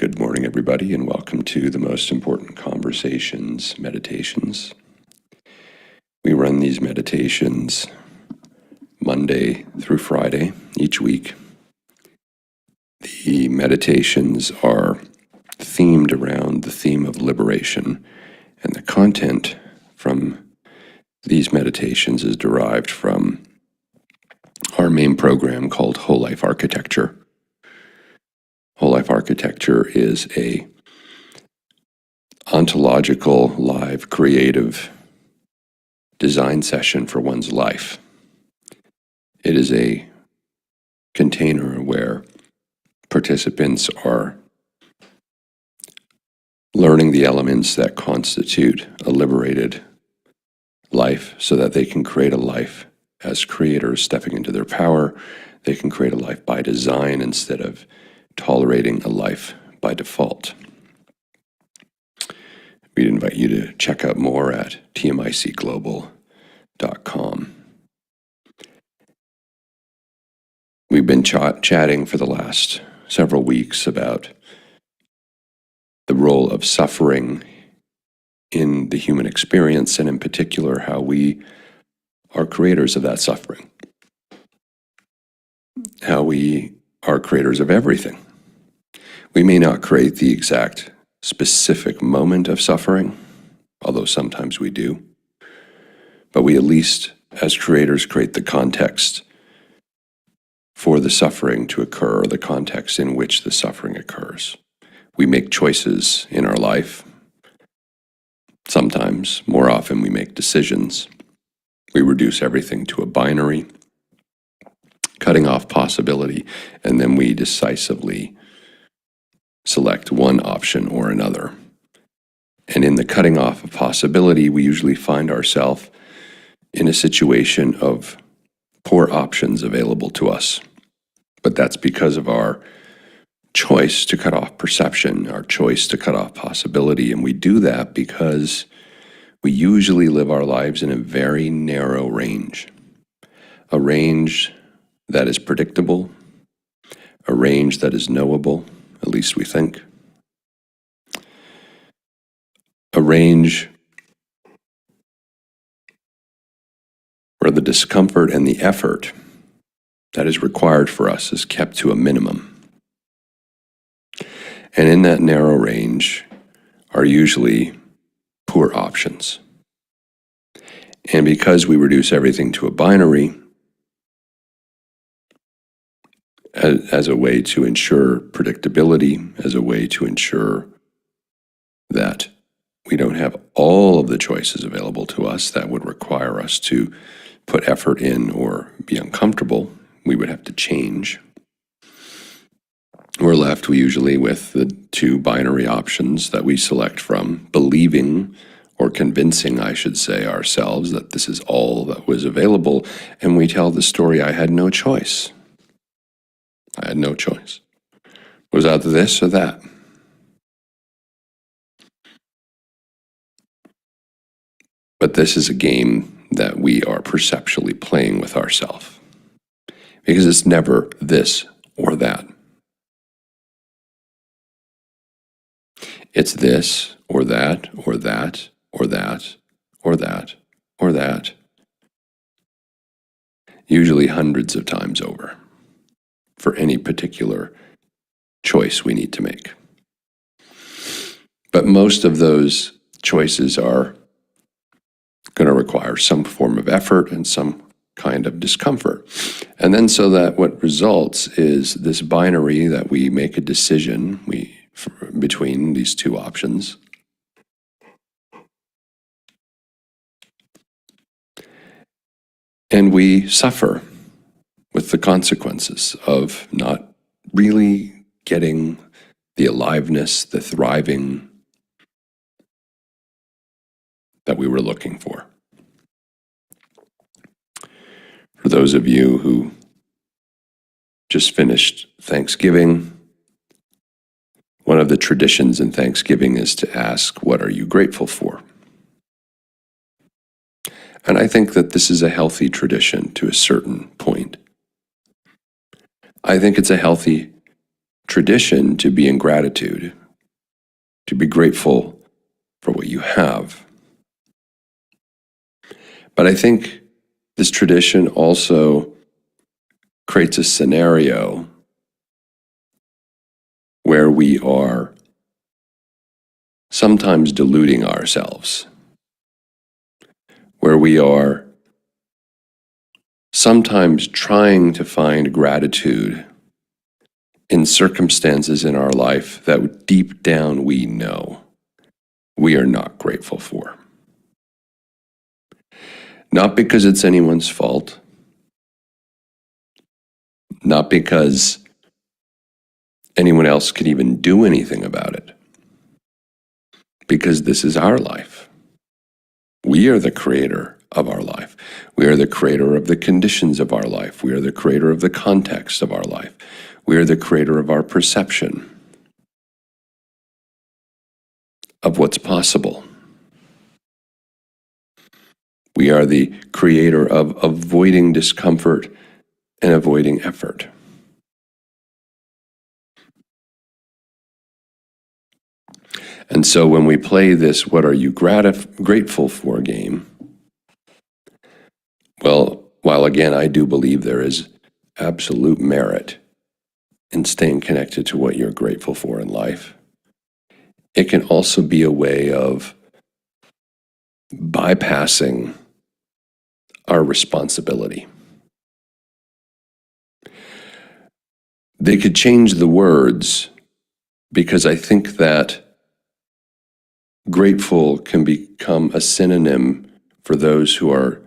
Good morning, everybody, and welcome to the Most Important Conversations meditations. We run these meditations Monday through Friday each week. The meditations are themed around the theme of liberation, and the content from these meditations is derived from our main program called Whole Life Architecture. Whole Life Architecture is a ontological, live, creative design session for one's life. It is a container where participants are learning the elements that constitute a liberated life so that they can create a life as creators stepping into their power. They can create a life by design instead of tolerating a life by default. We'd invite you to check out more at TMICglobal.com. We've been chatting for the last several weeks about the role of suffering in the human experience, and in particular, how we are creators of that suffering. How we are creators of everything. We may not create the exact specific moment of suffering, although sometimes we do, but we at least, as creators, create the context for the suffering to occur, or the context in which the suffering occurs. We make choices in our life. Sometimes, more often, we make decisions. We reduce everything to a binary, cutting off possibility, and then we decisively select one option or another. And in the cutting off of possibility, we usually find ourselves in a situation of poor options available to us. But that's because of our choice to cut off perception, our choice to cut off possibility. And we do that because we usually live our lives in a very narrow range. A range that is predictable, a range that is knowable, at least we think. A range where the discomfort and the effort that is required for us is kept to a minimum. And in that narrow range are usually poor options. And because we reduce everything to a binary, as a way to ensure predictability, as a way to ensure that we don't have all of the choices available to us that would require us to put effort in or be uncomfortable, we would have to change. We're left usually with the two binary options that we select from, believing or convincing, I should say, ourselves that this is all that was available, and we tell the story, I had no choice. I had no choice. It was either this or that. But this is a game that we are perceptually playing with ourselves, because it's never this or that. It's this or that or that or that or that or that, usually hundreds of times over, for any particular choice we need to make. But most of those choices are going to require some form of effort and some kind of discomfort. And then so that what results is this binary that we make a decision between these two options. And we suffer with the consequences of not really getting the aliveness, the thriving that we were looking for. For those of you who just finished Thanksgiving, one of the traditions in Thanksgiving is to ask, what are you grateful for? And I think that this is a healthy tradition to a certain point. I think it's a healthy tradition to be in gratitude, to be grateful for what you have. But I think this tradition also creates a scenario where we are sometimes deluding ourselves, where we are sometimes trying to find gratitude in circumstances in our life that deep down we know we are not grateful for. Not because it's anyone's fault, not because anyone else could even do anything about it, because this is our life. We are the creator of our life. We are the creator of the conditions of our life. We are the creator of the context of our life. We are the creator of our perception of what's possible. We are the creator of avoiding discomfort and avoiding effort. And so when we play this "what are you grateful for" game, well, while again I do believe there is absolute merit in staying connected to what you're grateful for in life, it can also be a way of bypassing our responsibility. They could change the words, because I think that grateful can become a synonym for those who are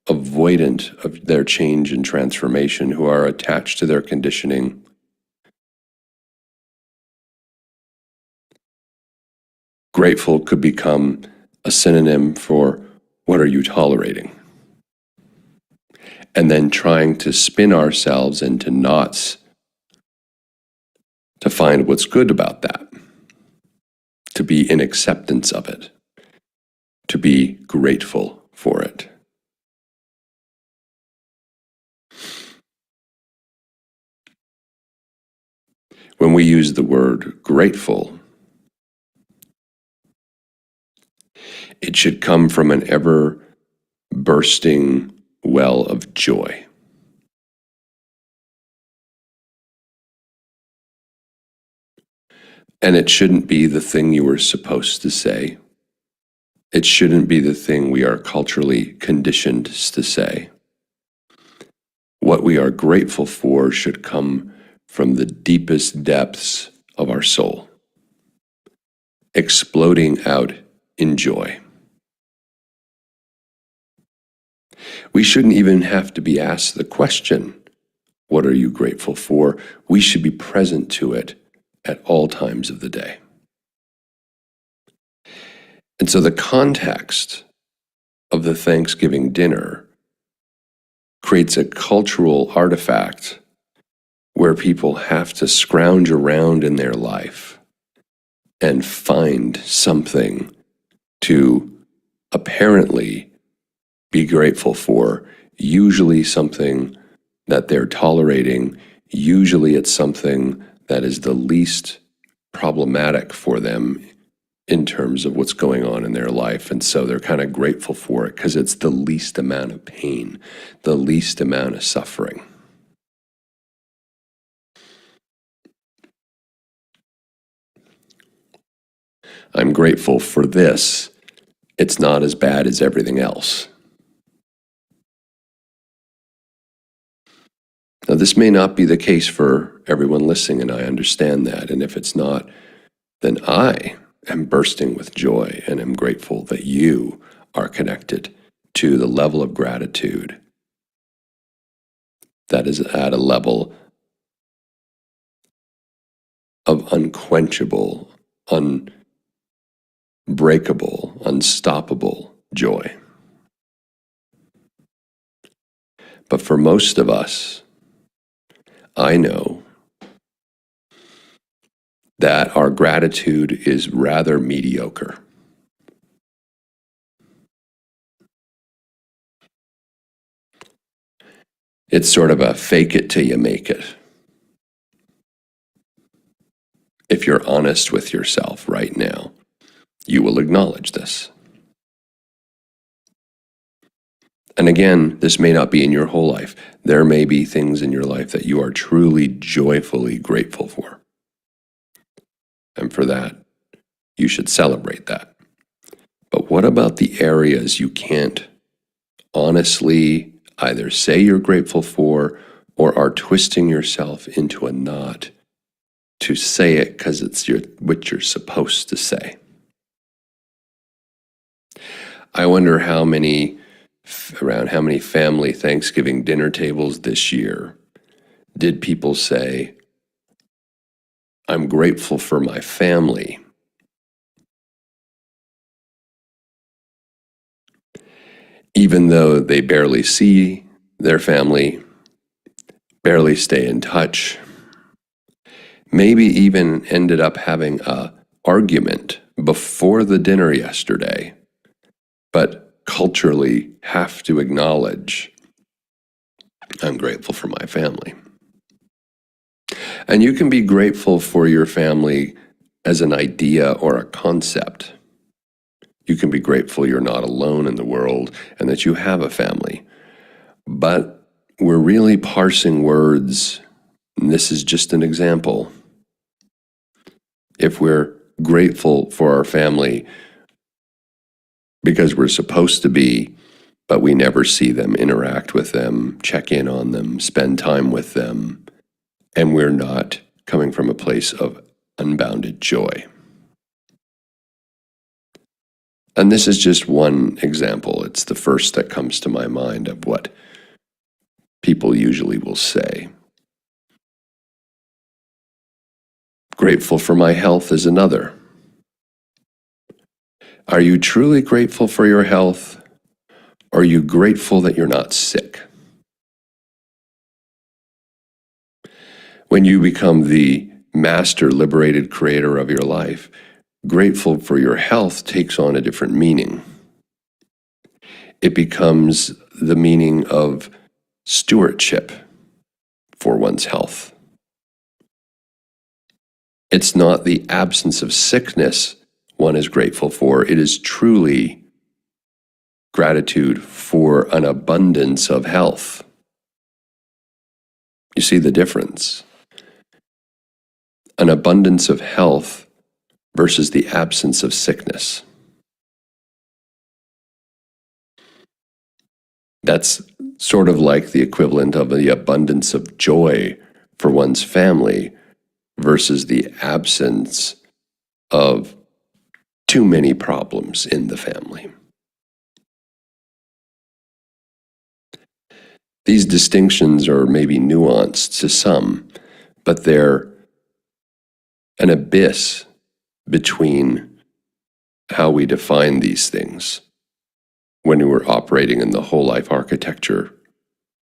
avoidant of their change and transformation, who are attached to their conditioning. Grateful could become a synonym for "what are you tolerating?" And then trying to spin ourselves into knots to find what's good about that, to be in acceptance of it, to be grateful for it. When we use the word grateful, it should come from an ever bursting well of joy. And it shouldn't be the thing you were supposed to say. It shouldn't be the thing we are culturally conditioned to say. What we are grateful for should come from the deepest depths of our soul, exploding out in joy. We shouldn't even have to be asked the question, "What are you grateful for?" We should be present to it at all times of the day. And so the context of the Thanksgiving dinner creates a cultural artifact where people have to scrounge around in their life and find something to apparently be grateful for, usually something that they're tolerating, usually it's something that is the least problematic for them in terms of what's going on in their life. And so they're kind of grateful for it because it's the least amount of pain, the least amount of suffering. I'm grateful for this. It's not as bad as everything else. Now, this may not be the case for everyone listening, and I understand that. And if it's not, then I am bursting with joy and am grateful that you are connected to the level of gratitude that is at a level of unquenchable, unbreakable, unstoppable joy. But for most of us, I know that our gratitude is rather mediocre. It's sort of a fake it till you make it. If you're honest with yourself right now, you will acknowledge this. And again, this may not be in your whole life. There may be things in your life that you are truly joyfully grateful for. And for that, you should celebrate that. But what about the areas you can't honestly either say you're grateful for or are twisting yourself into a knot to say it because it's what you're supposed to say? I wonder around how many family Thanksgiving dinner tables this year did people say, I'm grateful for my family, even though they barely see their family, barely stay in touch, maybe even ended up having an argument before the dinner yesterday, but culturally have to acknowledge, I'm grateful for my family. And you can be grateful for your family as an idea or a concept. You can be grateful you're not alone in the world and that you have a family. But we're really parsing words, and this is just an example. If we're grateful for our family because we're supposed to be, but we never see them, interact with them, check in on them, spend time with them, and we're not coming from a place of unbounded joy. And this is just one example. It's the first that comes to my mind of what people usually will say. Grateful for my health is another. Are you truly grateful for your health? Or are you grateful that you're not sick? When you become the master liberated creator of your life, grateful for your health takes on a different meaning. It becomes the meaning of stewardship for one's health. It's not the absence of sickness one is grateful for. It is truly gratitude for an abundance of health. You see the difference? An abundance of health versus the absence of sickness. That's sort of like the equivalent of the abundance of joy for one's family versus the absence of too many problems in the family. These distinctions are maybe nuanced to some, but they're an abyss between how we define these things when we're operating in the whole life architecture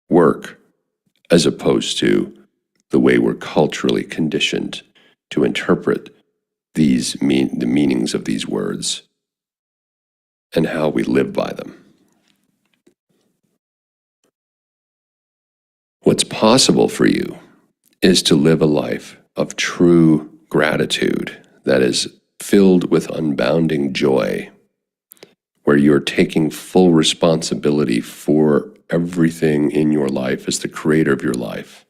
work, as opposed to the way we're culturally conditioned to interpret the meanings of these words and how we live by them. What's possible for you is to live a life of true gratitude that is filled with unbounding joy, where you're taking full responsibility for everything in your life as the creator of your life,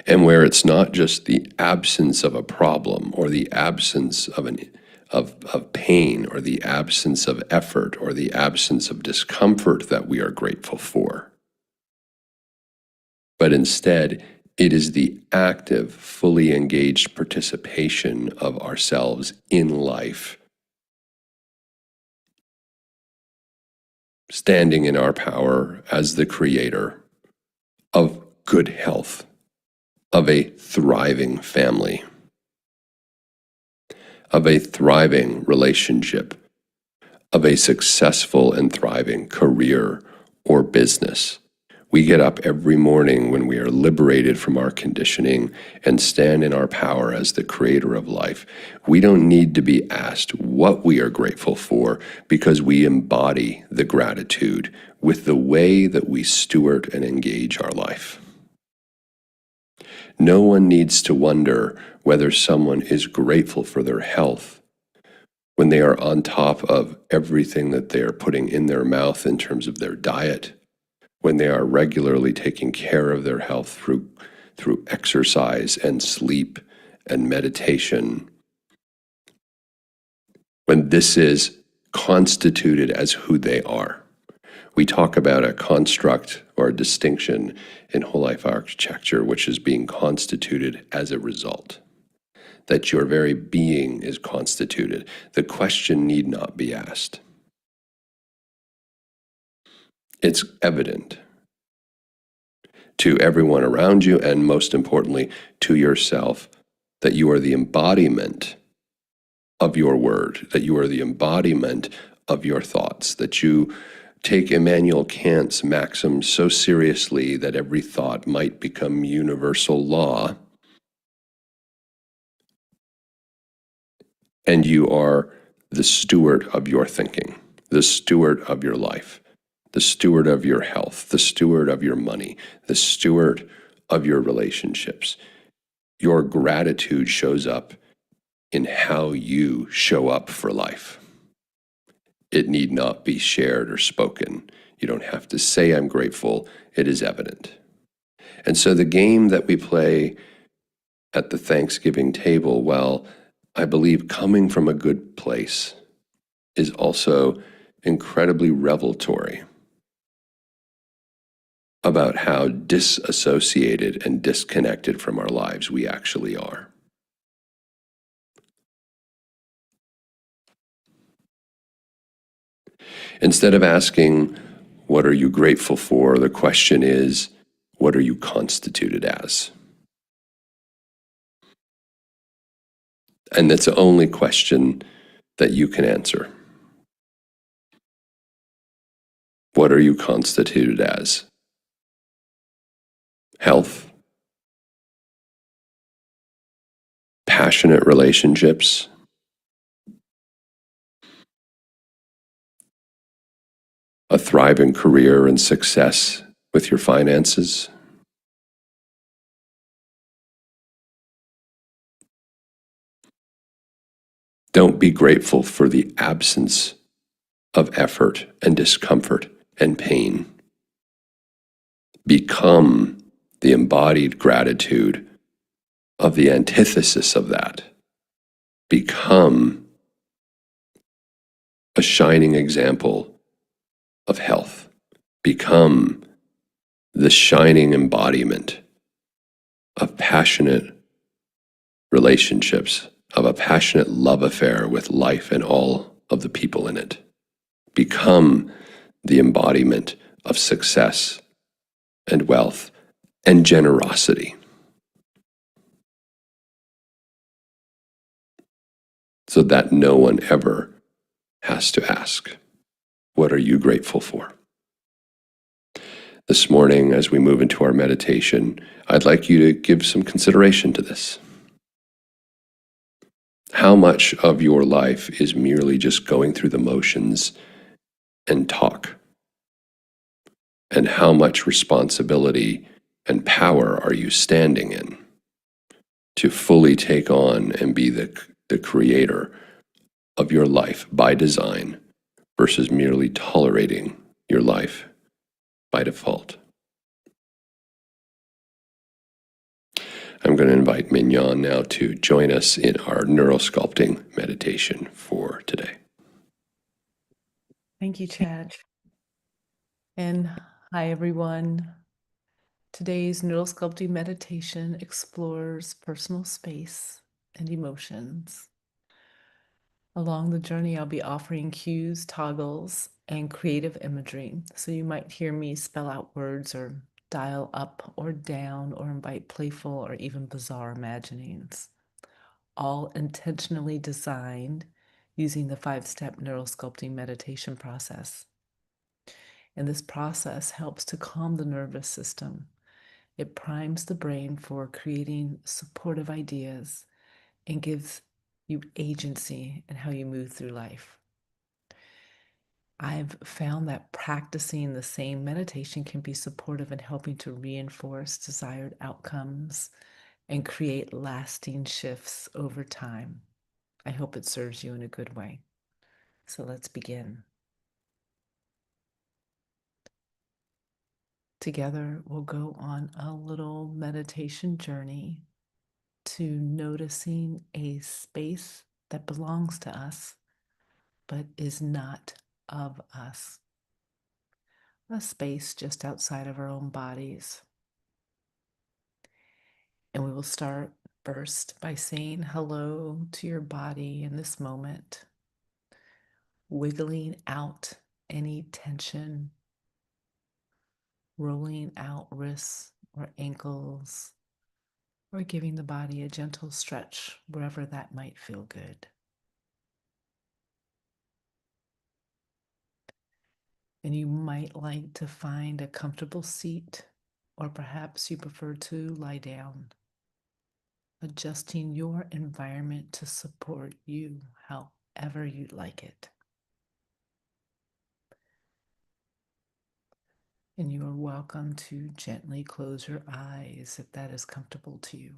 and where it's not just the absence of a problem or the absence of pain or the absence of effort or the absence of discomfort that we are grateful for, but instead it is the active, fully engaged participation of ourselves in life, standing in our power as the creator of good health, of a thriving family, of a thriving relationship, of a successful and thriving career or business. We get up every morning when we are liberated from our conditioning and stand in our power as the creator of life. We don't need to be asked what we are grateful for because we embody the gratitude with the way that we steward and engage our life. No one needs to wonder whether someone is grateful for their health when they are on top of everything that they are putting in their mouth in terms of their diet, when they are regularly taking care of their health through exercise and sleep and meditation, when this is constituted as who they are. We talk about a construct or a distinction in whole life architecture, which is being constituted as a result, that your very being is constituted. The question need not be asked. It's evident to everyone around you, and most importantly, to yourself, that you are the embodiment of your word, that you are the embodiment of your thoughts, that you take Immanuel Kant's maxim so seriously that every thought might become universal law, and you are the steward of your thinking, the steward of your life, the steward of your health, the steward of your money, the steward of your relationships. Your gratitude shows up in how you show up for life. It need not be shared or spoken. You don't have to say, I'm grateful. It is evident. And so the game that we play at the Thanksgiving table, well, I believe coming from a good place, is also incredibly revelatory about how disassociated and disconnected from our lives we actually are. Instead of asking, what are you grateful for? The question is, what are you constituted as? And that's the only question that you can answer. What are you constituted as? Health, passionate relationships, a thriving career and success with your finances, don't be grateful for the absence of effort and discomfort and pain. Become the embodied gratitude of the antithesis of that. Become a shining example of health. Become the shining embodiment of passionate relationships, of a passionate love affair with life and all of the people in it. Become the embodiment of success and wealth and generosity, so that no one ever has to ask, what are you grateful for? This morning, as we move into our meditation, I'd like you to give some consideration to this. How much of your life is merely just going through the motions and talk? And how much responsibility and power are you standing in to fully take on and be the creator of your life by design versus merely tolerating your life by default? I'm going to invite Mignon now to join us in our neurosculpting meditation for today. Thank you, Chad. And hi, everyone. Today's neurosculpting meditation explores personal space and emotions. Along the journey, I'll be offering cues, toggles, and creative imagery. So you might hear me spell out words or dial up or down or invite playful or even bizarre imaginings, all intentionally designed using the 5-step neurosculpting meditation process. And this process helps to calm the nervous system. It primes the brain for creating supportive ideas and gives you agency in how you move through life. I've found that practicing the same meditation can be supportive in helping to reinforce desired outcomes and create lasting shifts over time. I hope it serves you in a good way. So let's begin. Together, we'll go on a little meditation journey to noticing a space that belongs to us, but is not of us. A space just outside of our own bodies. And we will start first by saying hello to your body in this moment, wiggling out any tension, rolling out wrists or ankles, or giving the body a gentle stretch wherever that might feel good. And you might like to find a comfortable seat, or perhaps you prefer to lie down, adjusting your environment to support you however you'd like it. And you are welcome to gently close your eyes if that is comfortable to you.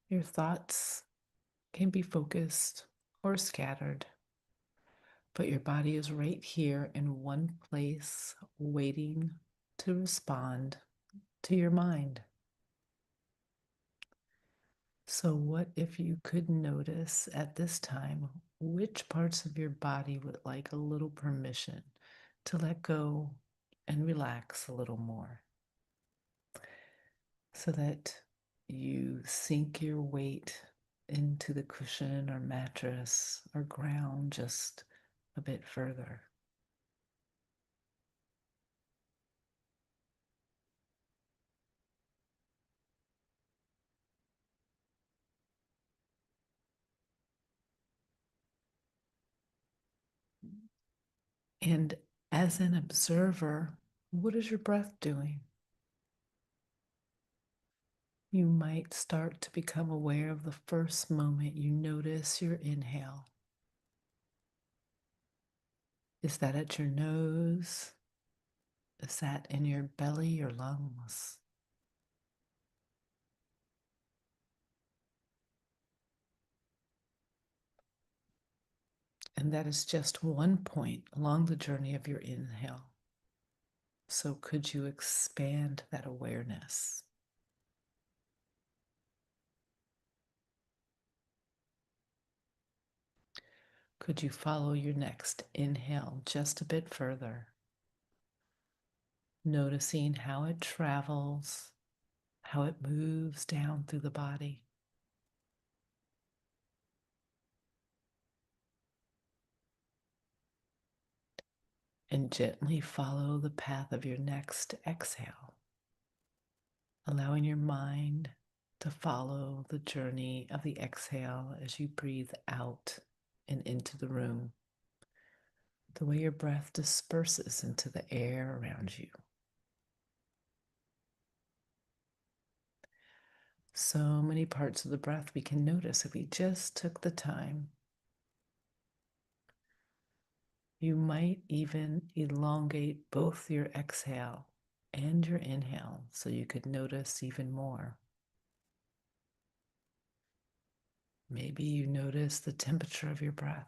Your thoughts can be focused or scattered, but your body is right here in one place, waiting to respond to your mind. So, what if you could notice at this time which parts of your body would like a little permission to let go and relax a little more, so that you sink your weight into the cushion or mattress or ground just a bit further? And as an observer, what is your breath doing? You might start to become aware of the first moment you notice your inhale. Is that at your nose? Is that in your belly or lungs? And that is just one point along the journey of your inhale. So could you expand that awareness? Could you follow your next inhale just a bit further? Noticing how it travels, how it moves down through the body. And gently follow the path of your next exhale, allowing your mind to follow the journey of the exhale as you breathe out and into the room, the way your breath disperses into the air around you. So many parts of the breath we can notice if we just took the time. You might even elongate both your exhale and your inhale so you could notice even more. Maybe you notice the temperature of your breath.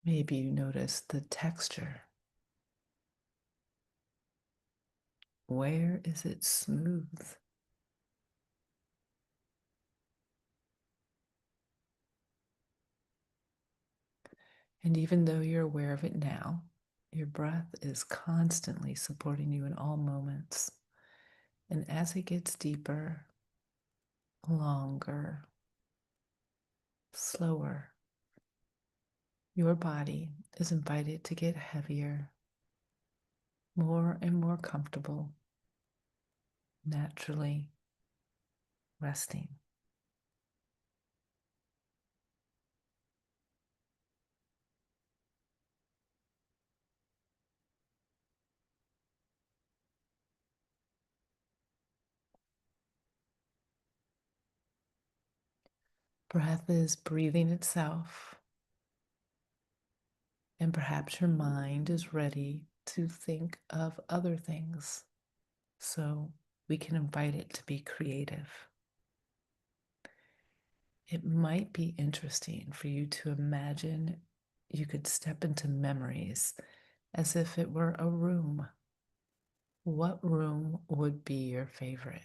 Maybe you notice the texture. Where is it smooth? And even though you're aware of it now, your breath is constantly supporting you in all moments. And as it gets deeper, longer, slower, your body is invited to get heavier, more and more comfortable, naturally resting. Breath is breathing itself, and perhaps your mind is ready to think of other things. So we can invite it to be creative. It might be interesting for you to imagine you could step into memories as if it were a room. What room would be your favorite?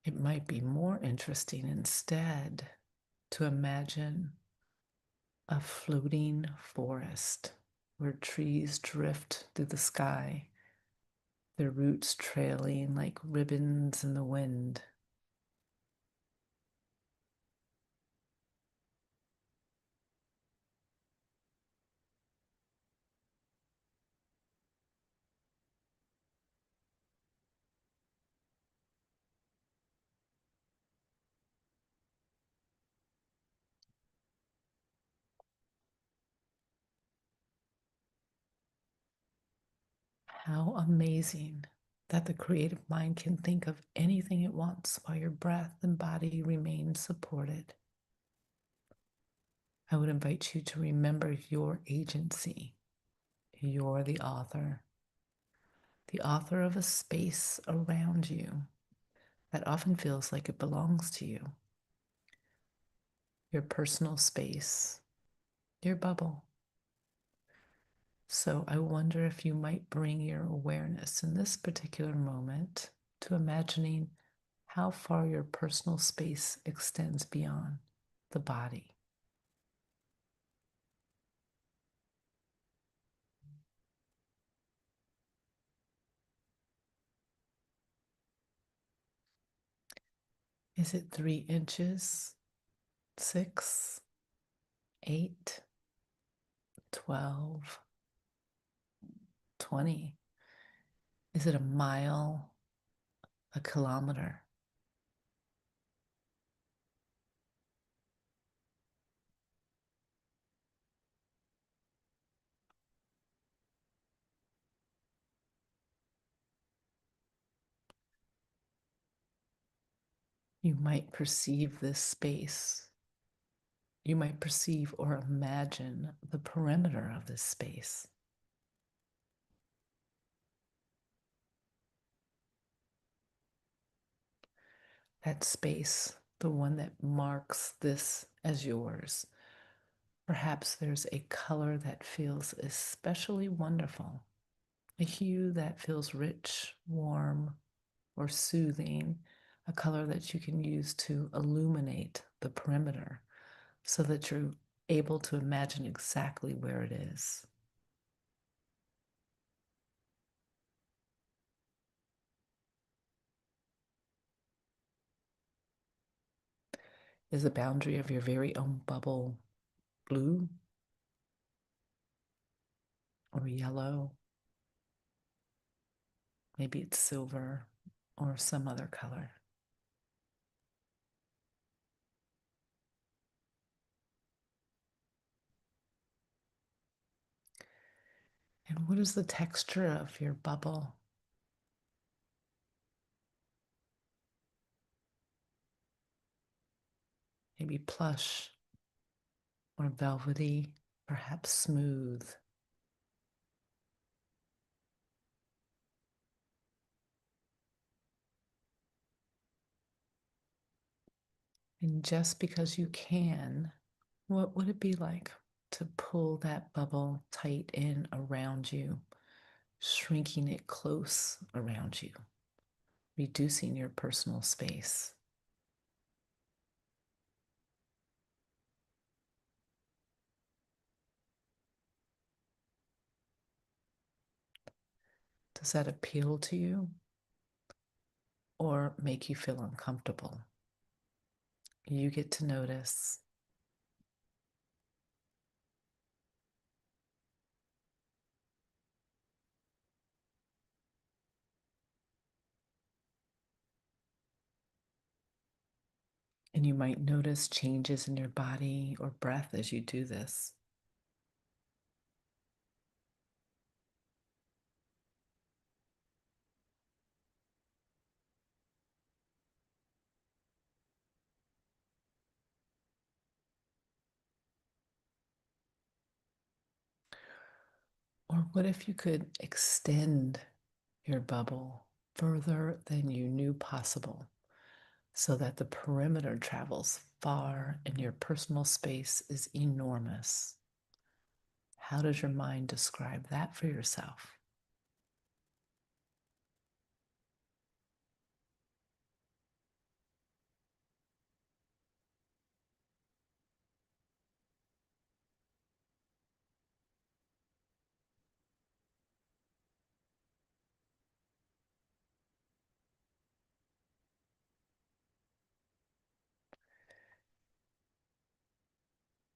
It might be more interesting instead to imagine a floating forest where trees drift through the sky, their roots trailing like ribbons in the wind. How amazing that the creative mind can think of anything it wants while your breath and body remain supported. I would invite you to remember your agency. You're the author of a space around you that often feels like it belongs to you. Your personal space, your bubble. So I wonder if you might bring your awareness in this particular moment to imagining how far your personal space extends beyond the body. Is it 3 inches, 6, 8, 12, 20? Is it a mile, a kilometer? You might perceive this space. You might perceive or imagine the perimeter of this space. That space, the one that marks this as yours. Perhaps there's a color that feels especially wonderful, a hue that feels rich, warm, or soothing, a color that you can use to illuminate the perimeter so that you're able to imagine exactly where it is. Is the boundary of your very own bubble blue or yellow? Maybe it's silver or some other color. And what is the texture of your bubble? Maybe plush or velvety, perhaps smooth. And just because you can, what would it be like to pull that bubble tight in around you, shrinking it close around you, reducing your personal space? Does that appeal to you or make you feel uncomfortable? You get to notice. And you might notice changes in your body or breath as you do this. Or what if you could extend your bubble further than you knew possible so that the perimeter travels far and your personal space is enormous? How does your mind describe that for yourself?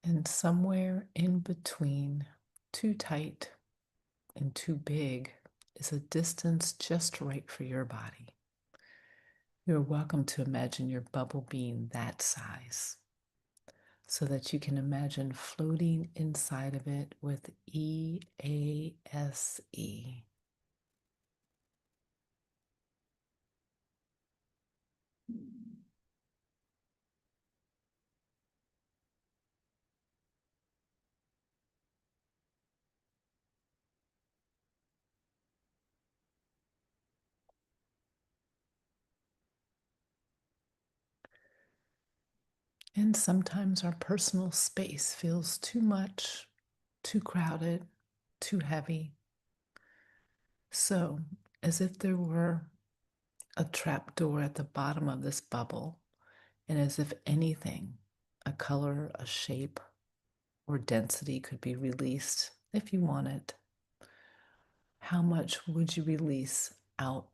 And somewhere in between too tight and too big is a distance just right for your body. You're welcome to imagine your bubble being that size so that you can imagine floating inside of it with EASE. And sometimes our personal space feels too much, too crowded, too heavy. So, as if there were a trap door at the bottom of this bubble, and as if anything, a color, a shape, or density could be released if you want it, how much would you release out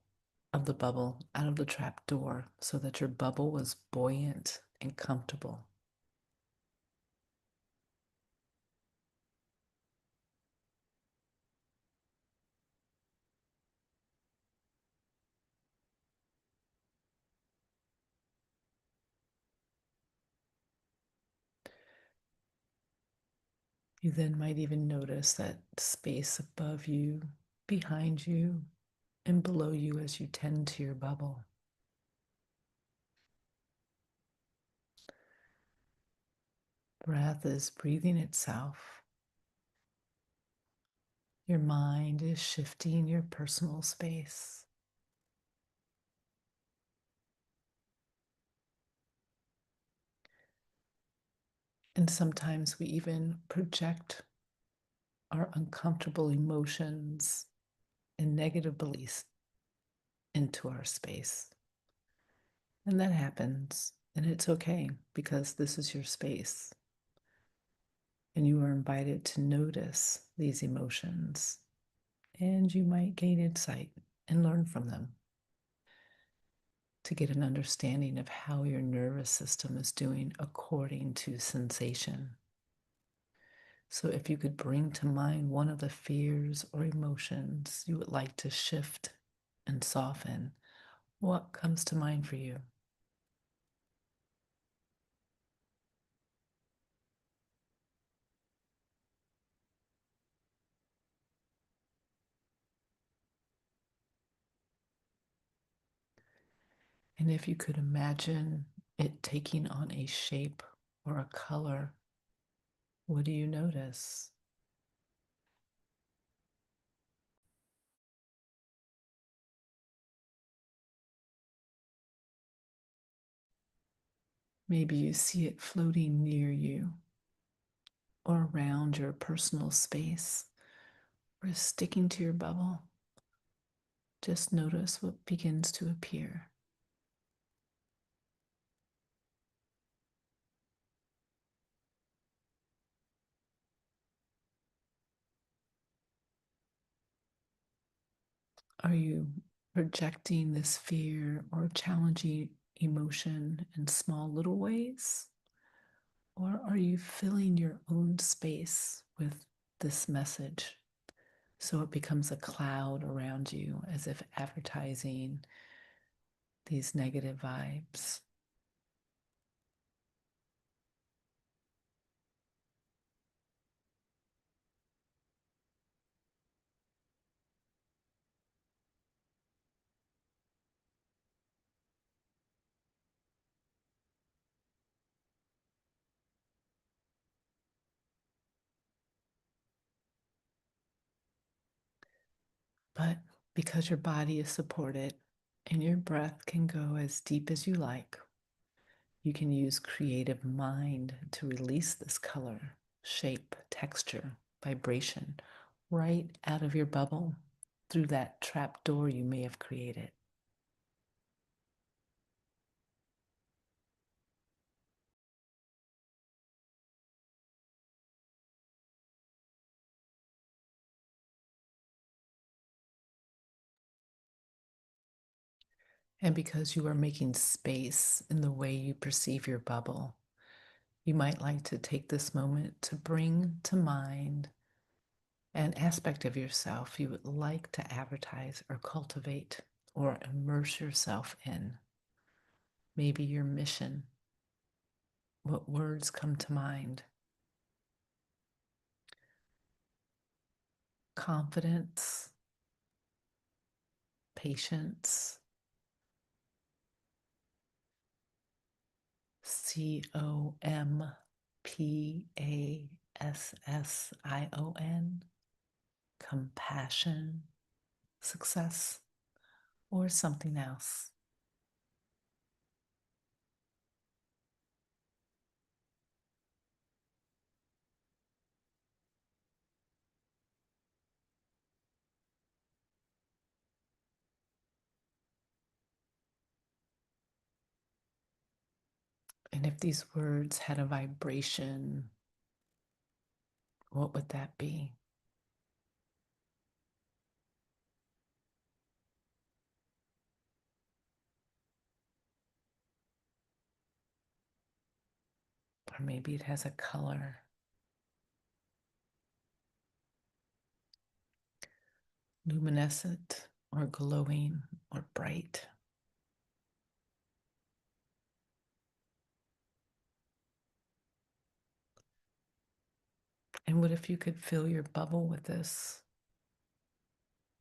of the bubble, out of the trap door, so that your bubble was buoyant and comfortable? You then might even notice that space above you, behind you, and below you as you tend to your bubble. Breath is breathing itself. Your mind is shifting your personal space. And sometimes we even project our uncomfortable emotions and negative beliefs into our space. And that happens, and it's okay because this is your space. And you are invited to notice these emotions, and you might gain insight and learn from them to get an understanding of how your nervous system is doing according to sensation. So, if you could bring to mind one of the fears or emotions you would like to shift and soften, what comes to mind for you? And if you could imagine it taking on a shape or a color, what do you notice? Maybe you see it floating near you or around your personal space or sticking to your bubble. Just notice what begins to appear. Are you projecting this fear or challenging emotion in small little ways? Or are you filling your own space with this message so it becomes a cloud around you as if advertising these negative vibes? But because your body is supported and your breath can go as deep as you like, you can use creative mind to release this color, shape, texture, vibration right out of your bubble through that trap door you may have created. And because you are making space in the way you perceive your bubble, you might like to take this moment to bring to mind an aspect of yourself you would like to advertise or cultivate or immerse yourself in. Maybe your mission. What words come to mind? Confidence, patience, COMPASSION, compassion, success, or something else. And if these words had a vibration, what would that be? Or maybe it has a color. Luminescent or glowing or bright. And what if you could fill your bubble with this,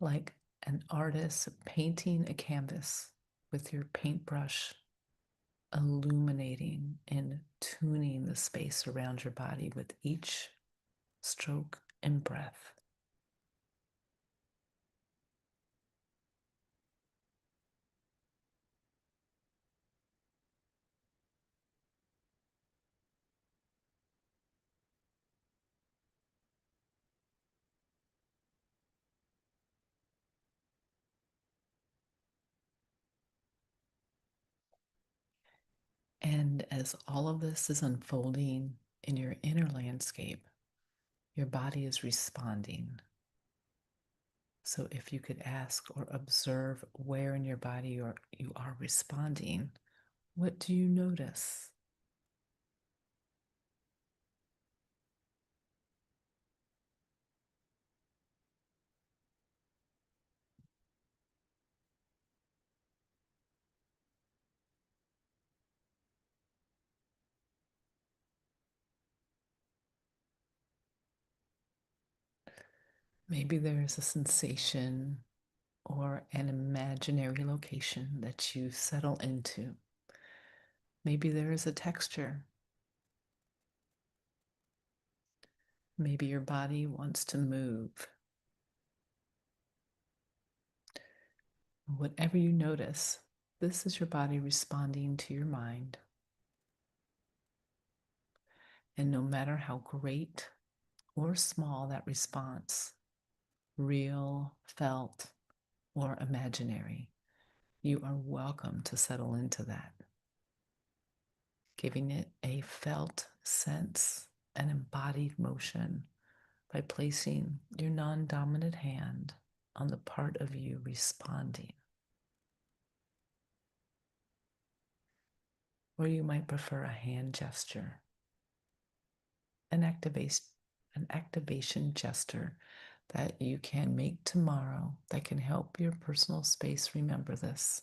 like an artist painting a canvas with your paintbrush, illuminating and tuning the space around your body with each stroke and breath. And as all of this is unfolding in your inner landscape, your body is responding. So if you could ask or observe where in your body you are responding, what do you notice? Maybe there is a sensation or an imaginary location that you settle into. Maybe there is a texture. Maybe your body wants to move. Whatever you notice, this is your body responding to your mind. And no matter how great or small that response, real, felt, or imaginary, you are welcome to settle into that, giving it a felt sense, an embodied motion by placing your non dominant hand on the part of you responding. Or you might prefer a hand gesture, an activation gesture that you can make tomorrow that can help your personal space remember this.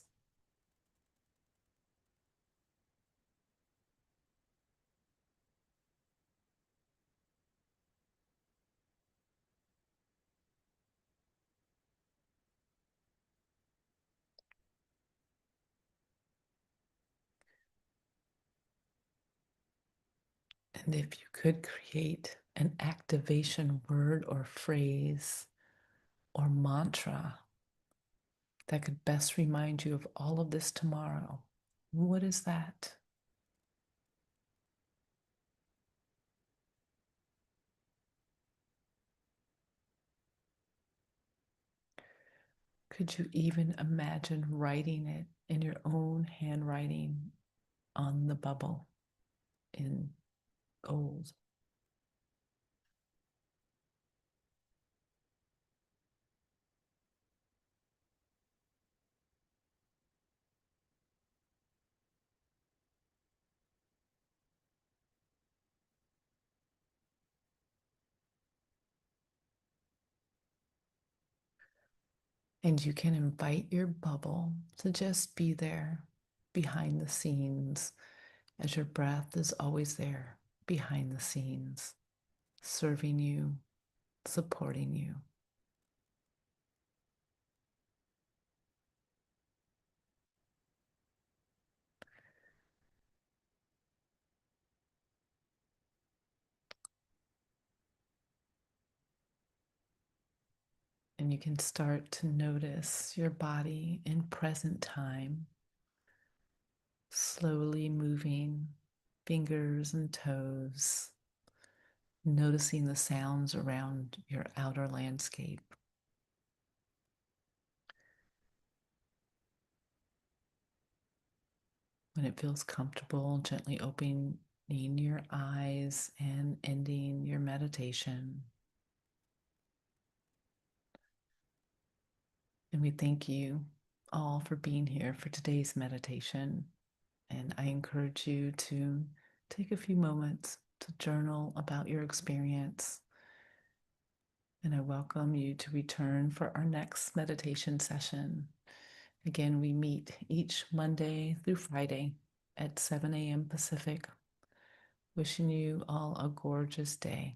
And if you could create an activation word or phrase or mantra that could best remind you of all of this tomorrow, what is that? Could you even imagine writing it in your own handwriting on the bubble in gold? And you can invite your bubble to just be there behind the scenes as your breath is always there behind the scenes, serving you, supporting you. And you can start to notice your body in present time, slowly moving fingers and toes, noticing the sounds around your outer landscape. When it feels comfortable, gently opening your eyes and ending your meditation. And we thank you all for being here for today's meditation. And I encourage you to take a few moments to journal about your experience. And I welcome you to return for our next meditation session. Again, we meet each Monday through Friday at 7 a.m. Pacific. Wishing you all a gorgeous day.